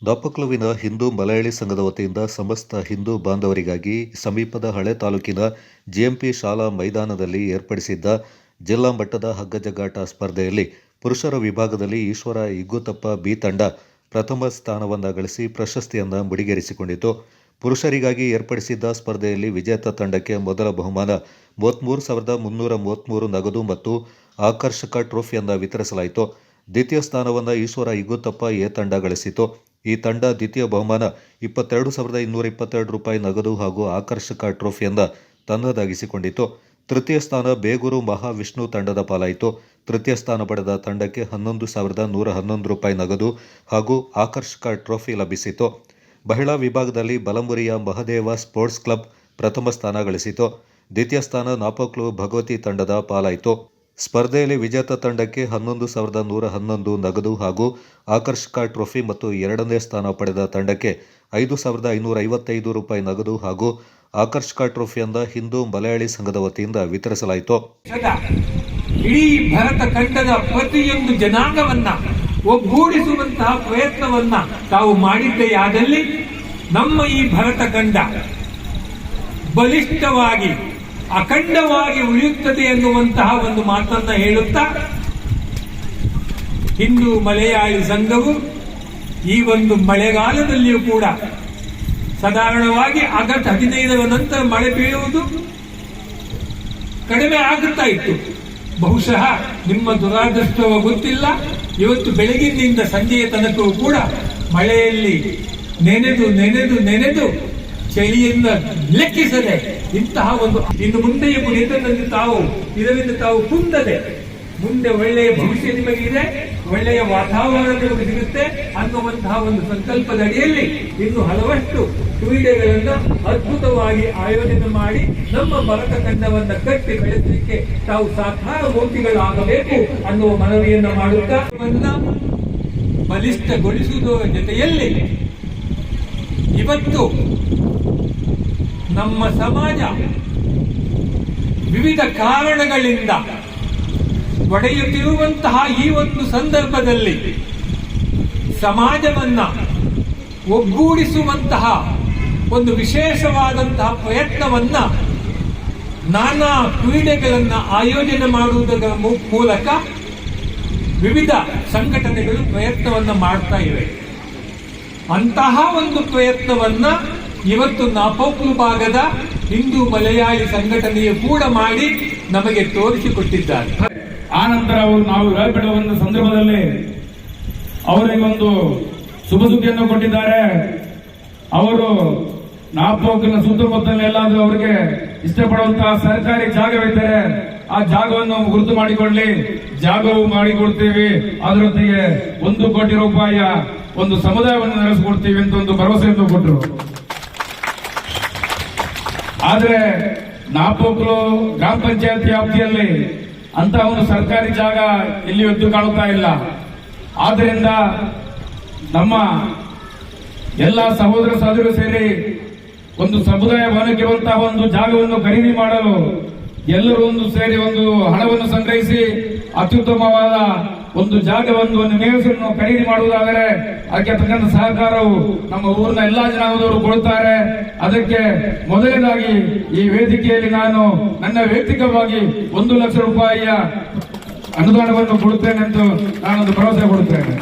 ದಾಪಕ್ಲುವಿನ ಹಿಂದೂ ಮಲಯಾಳಿ ಸಂಘದ ವತಿಯಿಂದ ಸಮಸ್ತ ಹಿಂದೂ ಬಾಂಧವರಿಗಾಗಿ ಸಮೀಪದ ಹಳೆ ತಾಲೂಕಿನ ಜಿಎಂಪಿ ಶಾಲಾ ಮೈದಾನದಲ್ಲಿ ಏರ್ಪಡಿಸಿದ್ದ ಜಿಲ್ಲಾ ಮಟ್ಟದ ಹಗ್ಗಜಗ್ಗಾಟ ಸ್ಪರ್ಧೆಯಲ್ಲಿ ಪುರುಷರ ವಿಭಾಗದಲ್ಲಿ ಈಶ್ವರ ಇಗ್ಗುತ್ತಪ್ಪ ಬಿ ತಂಡ ಪ್ರಥಮ ಸ್ಥಾನವನ್ನು ಗಳಿಸಿ ಪ್ರಶಸ್ತಿಯನ್ನು ಮುಡಿಗೇರಿಸಿಕೊಂಡಿತು. ಪುರುಷರಿಗಾಗಿ ಏರ್ಪಡಿಸಿದ್ದ ಸ್ಪರ್ಧೆಯಲ್ಲಿ ವಿಜೇತ ತಂಡಕ್ಕೆ ಮೊದಲ ಬಹುಮಾನ 33,333 ನಗದು ಮತ್ತು ಆಕರ್ಷಕ ಟ್ರೋಫಿಯನ್ನು ವಿತರಿಸಲಾಯಿತು. ದ್ವಿತೀಯ ಸ್ಥಾನವನ್ನು ಈಶ್ವರ ಇಗ್ಗುತ್ತಪ್ಪ ಎ ತಂಡ ಗಳಿಸಿತು. ಈ ತಂಡ ದ್ವಿತೀಯ ಬಹುಮಾನ 22,222 ರೂಪಾಯಿ ನಗದು ಹಾಗೂ ಆಕರ್ಷಕ ಟ್ರೋಫಿಯನ್ನು ತನ್ನದಾಗಿಸಿಕೊಂಡಿತು. ತೃತೀಯ ಸ್ಥಾನ ಬೇಗೂರು ಮಹಾವಿಷ್ಣು ತಂಡದ ಪಾಲಾಯಿತು. ತೃತೀಯ ಸ್ಥಾನ ಪಡೆದ ತಂಡಕ್ಕೆ 11,111 ರೂಪಾಯಿ ನಗದು ಹಾಗೂ ಆಕರ್ಷಕ ಟ್ರೋಫಿ ಲಭಿಸಿತು. ಮಹಿಳಾ ವಿಭಾಗದಲ್ಲಿ ಬಲಮುರಿಯ ಮಹದೇವ ಸ್ಪೋರ್ಟ್ಸ್ ಕ್ಲಬ್ ಪ್ರಥಮ ಸ್ಥಾನ ಗಳಿಸಿತು. ದ್ವಿತೀಯ ಸ್ಥಾನ ನಾಪಕ್ಲು ಭಗವತಿ ತಂಡದ ಪಾಲಾಯಿತು. ಸ್ಪರ್ಧೆಯಲ್ಲಿ ವಿಜೇತ ತಂಡಕ್ಕೆ 11,111 ನಗದು ಹಾಗೂ ಆಕರ್ಷಕ ಟ್ರೋಫಿ ಮತ್ತು ಎರಡನೇ ಸ್ಥಾನ ಪಡೆದ ತಂಡಕ್ಕೆ 5,555 ರೂಪಾಯಿ ನಗದು ಹಾಗೂ ಆಕರ್ಷಕ ಟ್ರೋಫಿಯಿಂದ ಹಿಂದೂ ಮಲಯಾಳಿ ಸಂಘದ ವತಿಯಿಂದ ವಿತರಿಸಲಾಯಿತು. ಇಡೀ ಭರತ ಖಂಡದ ಪ್ರತಿಯೊಂದು ಜನಾಂಗವನ್ನ ಒಗ್ಗೂಡಿಸುವಂತಹ ಪ್ರಯತ್ನವನ್ನ ತಾವು ಮಾಡಿದ್ದೆಯಾದಲ್ಲಿ ನಮ್ಮ ಈ ಭರತ ಖಂಡ ಬಲಿಷ್ಠವಾಗಿ ಅಖಂಡವಾಗಿ ಉಳಿಯುತ್ತದೆ ಎನ್ನುವಂತಹ ಒಂದು ಮಾತನ್ನ ಹೇಳುತ್ತಾ ಹಿಂದೂ ಮಲಯಾಳಿ ಸಂಘವು ಈ ಒಂದು ಮಳೆಗಾಲದಲ್ಲಿಯೂ ಕೂಡ ಸಾಧಾರಣವಾಗಿ ಆಗಸ್ಟ್ 15ರ ನಂತರ ಮಳೆ ಬೀಳುವುದು ಕಡಿಮೆ ಆಗುತ್ತಾ ಇತ್ತು. ಬಹುಶಃ ನಿಮ್ಮ ದುರಾದೃಷ್ಟವೋ ಗೊತ್ತಿಲ್ಲ, ಇವತ್ತು ಬೆಳಗಿನಿಂದ ಸಂಜೆಯ ತನಕವೂ ಕೂಡ ಮಳೆಯಲ್ಲಿ ನೆನೆದು ನೆನೆದು ನೆನೆದು ಚಳಿಯಿಂದ ಲೆಕ್ಕಿಸದೆ ಇಂತಹ ಒಂದು ಇನ್ನು ಮುಂದೆಯೂ ಕೂಡ ಇದರಿಂದ ತಾವು ಕುಂದದೆ ಮುಂದೆ ಒಳ್ಳೆಯ ಭವಿಷ್ಯ ನಿಮಗಿದೆ, ಒಳ್ಳೆಯ ವಾತಾವರಣ ನಿಮಗೆ ಸಿಗುತ್ತೆ ಅನ್ನುವಂತಹ ಒಂದು ಸಂಕಲ್ಪದ ಅಡಿಯಲ್ಲಿ ಇನ್ನು ಹಲವಷ್ಟು ಕ್ರೀಡೆಗಳನ್ನು ಅದ್ಭುತವಾಗಿ ಆಯೋಜನೆ ಮಾಡಿ ನಮ್ಮ ಭರತ ಖಂಡವನ್ನು ಕಟ್ಟಿ ಬೆಳೆಸಲಿಕ್ಕೆ ತಾವು ಸಾಕಾರ ಮೂರ್ತಿಗಳಾಗಬೇಕು ಅನ್ನುವ ಮನವಿಯನ್ನು ಮಾಡುತ್ತಾ ಬಲಿಷ್ಠಗೊಳಿಸುವುದರ ಜೊತೆಯಲ್ಲಿ ಇವತ್ತು ನಮ್ಮ ಸಮಾಜ ವಿವಿಧ ಕಾರಣಗಳಿಂದ ಒಡೆಯುತ್ತಿರುವಂತಹ ಈ ಒಂದು ಸಂದರ್ಭದಲ್ಲಿ ಸಮಾಜವನ್ನ ಒಗ್ಗೂಡಿಸುವಂತಹ ಒಂದು ವಿಶೇಷವಾದಂತಹ ಪ್ರಯತ್ನವನ್ನ ನಾನಾ ಕ್ರೀಡೆಗಳನ್ನ ಆಯೋಜನೆ ಮಾಡುವುದರ ಮೂಲಕ ವಿವಿಧ ಸಂಘಟನೆಗಳು ಪ್ರಯತ್ನವನ್ನ ಮಾಡ್ತಾ ಇವೆ. ಅಂತಹ ಒಂದು ಪ್ರಯತ್ನವನ್ನ ಇವತ್ತು ನಾಪೋಕ್ಲು ಭಾಗದ ಹಿಂದೂ ಮಲಯಾಳಿ ಸಂಘಟನೆಯು ಕೂಡ ಮಾಡಿ ನಮಗೆ ತೋರಿಸಿಕೊಟ್ಟಿದ್ದಾರೆ. ಆ ನಂತರ ನಾವು ಬಿಡುವ ಒಂದು ಸಂದರ್ಭದಲ್ಲಿ ಅವರಿಗೆ ಒಂದು ಶುಭ ಸುದ್ದಿಯನ್ನು ಕೊಟ್ಟಿದ್ದಾರೆ. ಅವರು ನಾಪೋಕ್ಲಿನ ಸುತ್ತಮುತ್ತಲ ಎಲ್ಲಾದ್ರೂ ಅವರಿಗೆ ಇಷ್ಟಪಡುವಂತಹ ಸರ್ಕಾರಿ ಜಾಗವಿದ್ದರೆ ಆ ಜಾಗವನ್ನು ಗುರುತು ಮಾಡಿಕೊಳ್ಳಿ, ಜಾಗವು ಮಾಡಿಕೊಡ್ತೀವಿ, ಅದರೊಂದಿಗೆ 1 ಕೋಟಿ ರೂಪಾಯಿಯ ಒಂದು ಸಮುದಾಯವನ್ನು ನಡೆಸಿಕೊಡ್ತೀವಿ ಅಂತ ಒಂದು ಭರವಸೆಯನ್ನು ಕೊಟ್ಟರು. ಆದ್ರೆ ನಾಪೋಕ್ಲು ಗ್ರಾಮ ಪಂಚಾಯತ್ ವ್ಯಾಪ್ತಿಯಲ್ಲಿ ಅಂತ ಒಂದು ಸರ್ಕಾರಿ ಜಾಗ ಇಲ್ಲಿ ಎದ್ದು ಕಾಣುತ್ತಾ ಇಲ್ಲ. ಆದ್ದರಿಂದ ನಮ್ಮ ಎಲ್ಲ ಸಹೋದರರು ಸೇರಿ ಒಂದು ಸಮುದಾಯ ಭವನಕ್ಕೆ ಇರುವಂತಹ ಒಂದು ಜಾಗವನ್ನು ಖರೀದಿ ಮಾಡಲು ಎಲ್ಲರೂ ಒಂದು ಸೇರಿ ಒಂದು ಹಣವನ್ನು ಸಂಗ್ರಹಿಸಿ ಅತ್ಯುತ್ತಮವಾದ ಒಂದು ಜಾಗವನ್ನು ಒಂದು ನಿವೇಶನವನ್ನು ಖರೀದಿ ಮಾಡುವುದಾದರೆ ಅದಕ್ಕೆ ತಕ್ಕಂತ ಸಹಕಾರವು ನಮ್ಮ ಊರಿನ ಎಲ್ಲಾ ಜನಾಂಗದವರು ಕೊಡುತ್ತಾರೆ. ಅದಕ್ಕೆ ಮೊದಲನೇದಾಗಿ ಈ ವೇದಿಕೆಯಲ್ಲಿ ನಾನು ನನ್ನ ವೈಯಕ್ತಿಕವಾಗಿ 1 ಲಕ್ಷ ರೂಪಾಯಿಯ ಅನುದಾನವನ್ನು ಕೊಡುತ್ತೇನೆ ಎಂದು ನಾನೊಂದು ಭರವಸೆ ಕೊಡುತ್ತೇನೆ.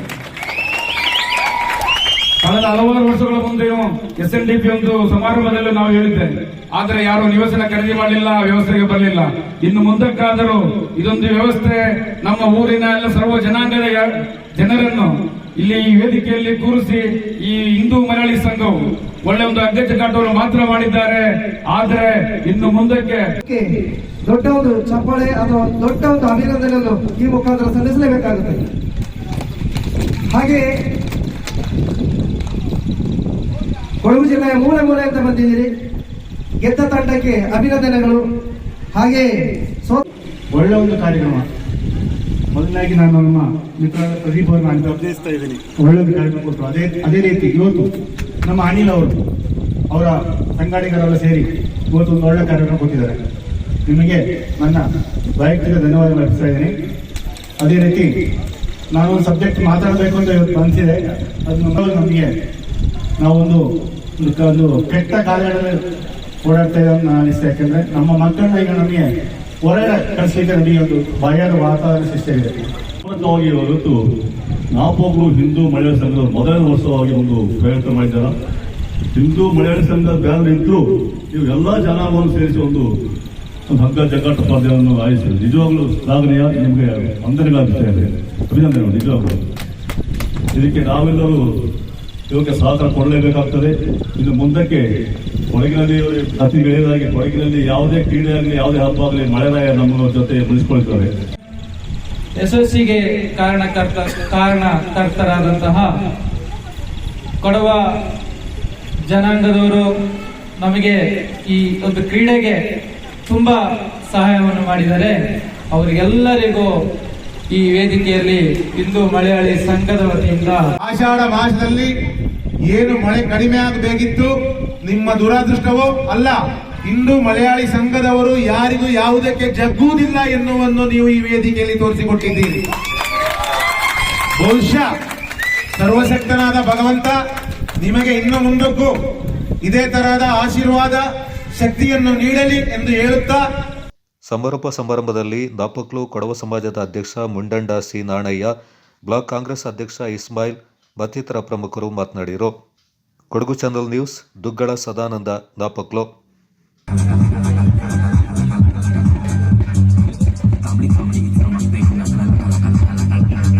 ಕಳೆದ ಹಲವಾರು ವರ್ಷಗಳ ಮುಂದೆಯೂ SNDP ಒಂದು ಸಮಾರಂಭದಲ್ಲೂ ನಾವು ಹೇಳಿದ್ದೇವೆ. ಆದರೆ ಯಾರು ನಿವೇಶನ ಖರೀದಿ ಮಾಡಲಿಲ್ಲ, ವ್ಯವಸ್ಥೆಗೆ ಬರಲಿಲ್ಲ. ಇನ್ನು ಮುಂದಕ್ಕಾದರೂ ಇದೊಂದು ವ್ಯವಸ್ಥೆ ನಮ್ಮ ಊರಿನ ಎಲ್ಲ ಸರ್ವ ಜನಾಂಗದ ಜನರನ್ನು ಇಲ್ಲಿ ಈ ವೇದಿಕೆಯಲ್ಲಿ ಕೂರಿಸಿ ಈ ಹಿಂದೂ ಮಲಯಾಳಿ ಸಂಘವು ಒಳ್ಳೆ ಒಂದು ಅಗ್ಗಜಗ್ಗಾಟವನ್ನು ಮಾತ್ರ ಮಾಡಿದ್ದಾರೆ. ಆದರೆ ಇನ್ನು ಮುಂದಕ್ಕೆ ದೊಡ್ಡ ಒಂದು ಚಪ್ಪಾಳೆ ಅಥವಾ ದೊಡ್ಡ ಒಂದು ಅಭಿನಂದನೆಯನ್ನು ಈ ಮುಖಾಂತರ ಸಲ್ಲಿಸಲೇಬೇಕಾಗುತ್ತೆ. ಹಾಗೆ ಕೊಡಗು ಜಿಲ್ಲೆಯ ಮೂಲೆಯಿಂದ ಬಂದಿದ್ದೀರಿ. ಗೆದ್ದ ತಂಡಕ್ಕೆ ಅಭಿನಂದನೆಗಳು. ಹಾಗೆ ಒಳ್ಳೆ ಒಂದು ಕಾರ್ಯಕ್ರಮ. ಮೊದಲಾಗಿ ನಾನು ನಮ್ಮ ಮಿತ್ರ ಪ್ರದೀಪ್ ಅವರನ್ನು ಅಭಿನಯಿಸ್ತಾ ಇದ್ದೀನಿ. ಒಳ್ಳೆ ಒಂದು ಕಾರ್ಯಕ್ರಮ ಕೊಟ್ಟರು. ಅದೇ ರೀತಿ ಇವತ್ತು ನಮ್ಮ ಅನಿಲ್ ಅವರು ಅವರ ಸಂಘಟಕರೆಲ್ಲ ಸೇರಿ ಇವತ್ತು ಒಂದು ಒಳ್ಳೆ ಕಾರ್ಯಕ್ರಮ ಕೊಟ್ಟಿದ್ದಾರೆ. ನಿಮಗೆ ನನ್ನ ವೈಯಕ್ತಿಕ ಧನ್ಯವಾದಗಳು ಅರ್ಪಿಸ್ತಾ ಇದ್ದೀನಿ. ಅದೇ ರೀತಿ ನಾನೊಂದು ಸಬ್ಜೆಕ್ಟ್ ಮಾತಾಡಬೇಕು ಅಂತ ಇವತ್ತು ಅನಿಸಿದೆ. ಅದು ನಮಗೆ ನಾವೊಂದು ಕೆಟ್ಟ ಕಾಲಗಳಲ್ಲಿ ಓಡಾಡ್ತಾ ಇದ್ದೀವಿ ಅಂತ ಅನಿಸ್ತಾ. ಯಾಕೆಂದ್ರೆ ನಮ್ಮ ಮಕ್ಕಳನ್ನ ಈಗ ನಮಗೆ ಹೊರಗಡೆ ಕಳಿಸ್ಲಿಕ್ಕೆ ನಮಗೆ ಒಂದು ಭಯದ ವಾತಾವರಣ ಸೃಷ್ಟಿಯಾಗಿದೆ. ಪ್ರಮುಖವಾಗಿ ಇವತ್ತು ನಾಪೋಕ್ಲು ಹಿಂದೂ ಮಹಿಳಾ ಸಂಘದ ಮೊದಲನೇ ವರ್ಷವಾಗಿ ಒಂದು ಪ್ರಯತ್ನ ಮಾಡಿದ್ದಾರೆ. ಹಿಂದೂ ಮಹಿಳಾ ಸಂಘದ ಬ್ಯಾನರ್ ಇದ್ದು ನೀವು ಎಲ್ಲ ಜನಾಂಗವನ್ನು ಸೇರಿಸಿ ಒಂದು ಹಗ್ಗ ಜಗ್ಗಾಟ ಸ್ಪರ್ಧೆಯನ್ನು ಆಯೋಜಿಸಿದೆ. ನಿಜವಾಗ್ಲೂ ಶ್ಲಾಘನೀಯ. ನಿಮಗೆ ವಂದನೆಗಳಾಗುತ್ತೇವೆ, ಅಭಿನಂದನೆಗಳು. ನಿಜವಾಗ್ಲೂ ಇದಕ್ಕೆ ನಾವೆಲ್ಲರೂ ಇವಕ್ಕೆ ಸಹಕಾರ ಕೊಡಲೇಬೇಕಾಗ್ತದೆ. ಇನ್ನು ಮುಂದಕ್ಕೆ ಕೊಡಗಿನಲ್ಲಿ ಅತಿಗಳಿದಾಗಿ ಕೊಡಗಿನಲ್ಲಿ ಯಾವುದೇ ಕ್ರೀಡೆ ಆಗಲಿ ಯಾವುದೇ ಹಬ್ಬ ಆಗಲಿ ಮಳೆರಾಯ ನಮ್ಮ ಜೊತೆ ಉಳಿಸಿಕೊಳ್ತಾರೆ. ಯಶಸ್ಸಿಗೆ ಕಾರಣಕರ್ತರಾದಂತಹ ಕೊಡವ ಜನಾಂಗದವರು ನಮಗೆ ಈ ಒಂದು ಕ್ರೀಡೆಗೆ ತುಂಬಾ ಸಹಾಯವನ್ನು ಮಾಡಿದ್ದಾರೆ. ಅವರಿಗೆಲ್ಲರಿಗೂ ಈ ವೇದಿಕೆಯಲ್ಲಿ ಹಿಂದೂ ಮಲಯಾಳಿ ಸಂಘದ ವತಿಯಿಂದ ಆಷಾಢ ಮಾಸದಲ್ಲಿ ಏನು ಮಳೆ ಕಡಿಮೆ ಆಗಬೇಕಿತ್ತು, ನಿಮ್ಮ ದುರಾದೃಷ್ಟವೋ ಅಲ್ಲ, ಹಿಂದೂ ಮಲಯಾಳಿ ಸಂಘದವರು ಯಾರಿಗೂ ಯಾವುದಕ್ಕೆ ಜಗ್ಗುವುದಿಲ್ಲ ಎನ್ನುವನ್ನು ನೀವು ಈ ವೇದಿಕೆಯಲ್ಲಿ ತೋರಿಸಿಕೊಟ್ಟಿದ್ದೀರಿ. ಬಹುಶಃ ಸರ್ವಶಕ್ತನಾದ ಭಗವಂತ ನಿಮಗೆ ಇನ್ನು ಮುಂದಕ್ಕೂ ಇದೇ ತರಹದ ಆಶೀರ್ವಾದ ಶಕ್ತಿಯನ್ನು ನೀಡಲಿ ಎಂದು ಹೇಳುತ್ತಾ ಸಮಾರೋಪ ಸಮಾರಂಭದಲ್ಲಿ ನಾಪೋಕ್ಲು ಕೊಡವ ಸಮಾಜದ ಅಧ್ಯಕ್ಷ ಮುಂಡಂಡ ಸಿ ನಾಣಯ್ಯ, ಬ್ಲಾಕ್ ಕಾಂಗ್ರೆಸ್ ಅಧ್ಯಕ್ಷ ಇಸ್ಮಾಯಿಲ್ ಮತ್ತಿತರ ಪ್ರಮುಖರು ಮಾತನಾಡಿದರು. Kodagu channel news, Duggala Sadananda, Napoklu.